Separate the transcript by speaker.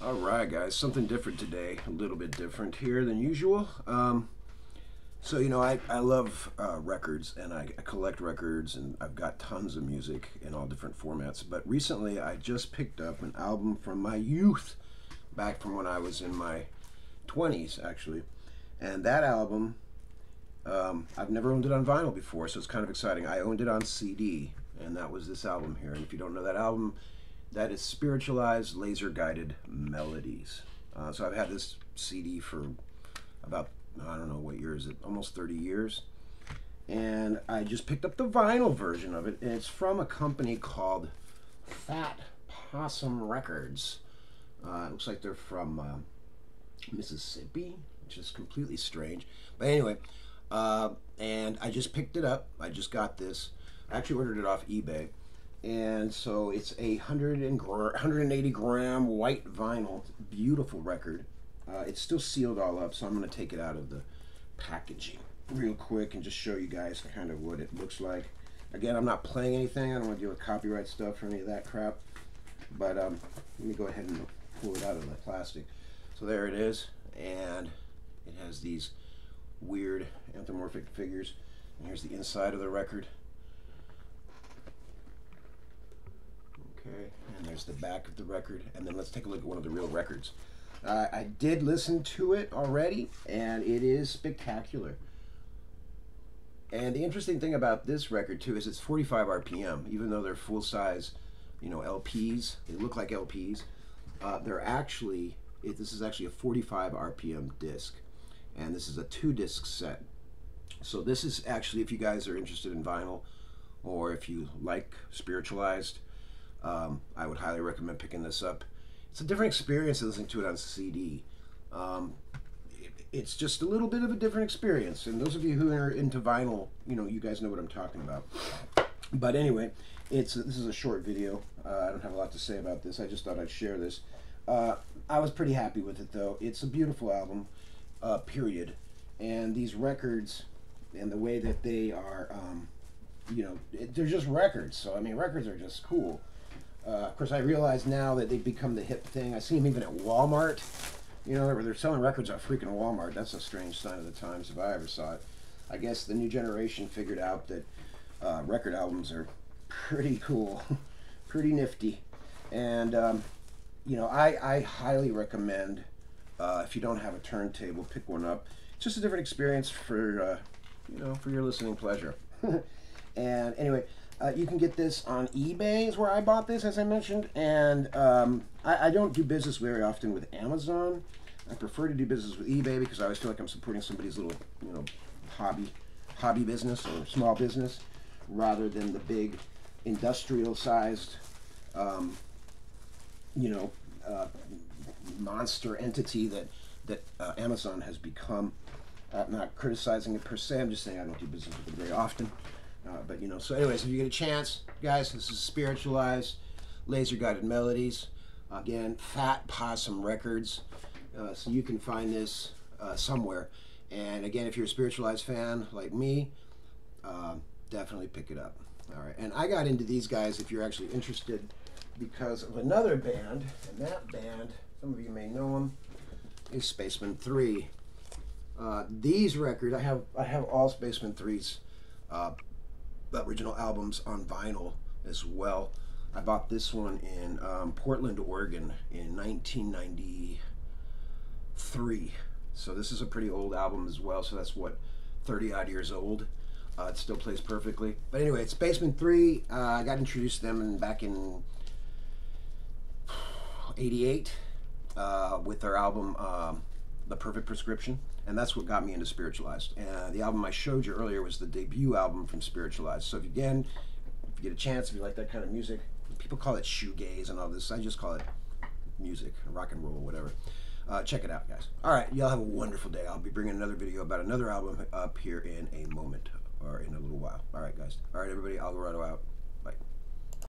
Speaker 1: All right, guys, something different today, a little bit different here than usual. I love records and I collect records and I've got tons of music in all different formats. But recently I just picked up an album from my youth, back from when I was in my 20s, actually. And that album, I've never owned it on vinyl before, so it's kind of exciting. I owned it on CD, and that was this album here. And if you don't know that album, that is Spiritualized Laser Guided Melodies. So I've had this CD for about, I don't know what year is it, almost 30 years. And I just picked up the vinyl version of it, and it's from a company called Fat Possum Records. It looks like they're from Mississippi, which is completely strange. But anyway, and I just picked it up. I just got this. I actually ordered it off eBay. And so it's a 180 gram white vinyl, beautiful record. It's still sealed all up, so I'm going to take it out of the packaging real quick and just show you guys kind of what it looks like. Again, I'm not playing anything. I don't want to deal with copyright stuff or any of that crap. But let me go ahead and pull it out of the plastic. So there it is, and it has these weird anthropomorphic figures. And here's the inside of the record. Okay, and there's the back of the record, and then let's take a look at one of the real records. I did listen to it already, and it is spectacular. And the interesting thing about this record too is it's 45 RPM, even though they're full size, LPs. They look like LPs. They're actually, this is actually a 45 RPM disc, and this is a 2-disc set. So this is actually, if you guys are interested in vinyl, or if you like Spiritualized, I would highly recommend picking this up. It's a different experience than listening to it on CD. It's just a little bit of a different experience. And those of you who are into vinyl, you guys know what I'm talking about. But anyway, this is a short video. I don't have a lot to say about this. I just thought I'd share this. I was pretty happy with it, though. It's a beautiful album, period. And these records and the way that they are, they're just records. So, I mean, records are just cool. Of course, I realize now that they've become the hip thing. I see them even at Walmart. Where they're selling records at freaking Walmart. That's a strange sign of the times if I ever saw it. I guess the new generation figured out that record albums are pretty cool, pretty nifty. And, I highly recommend, if you don't have a turntable, pick one up. It's just a different experience for, for your listening pleasure. And anyway, you can get this on eBay is where I bought this, as I mentioned, and I don't do business very often with Amazon. I prefer to do business with eBay because I always feel like I'm supporting somebody's little, hobby business or small business, rather than the big industrial-sized, monster entity that Amazon has become. I'm not criticizing it per se. I'm just saying I don't do business with it very often. So anyways, if you get a chance, guys, this is Spiritualized, Laser Guided Melodies. Again, Fat Possum Records. So you can find this somewhere. And again, if you're a Spiritualized fan like me, definitely pick it up. All right. And I got into these guys, if you're actually interested, because of another band. And that band, some of you may know them, is Spaceman 3. These records, I have all Spaceman 3's original albums on vinyl as well. I bought this one in Portland, Oregon in 1993. So this is a pretty old album as well. So that's what, 30 odd years old. It still plays perfectly. But anyway, it's Spaceman 3. I got introduced to them back in 88 with their album The Perfect Prescription. And that's what got me into Spiritualized. The album I showed you earlier was the debut album from Spiritualized. So if you get a chance, if you like that kind of music, people call it shoegaze and all this. I just call it music, rock and roll, whatever. Check it out, guys. All right, y'all have a wonderful day. I'll be bringing another video about another album up here in a moment or in a little while. All right, guys. All right, everybody, Alvarado out.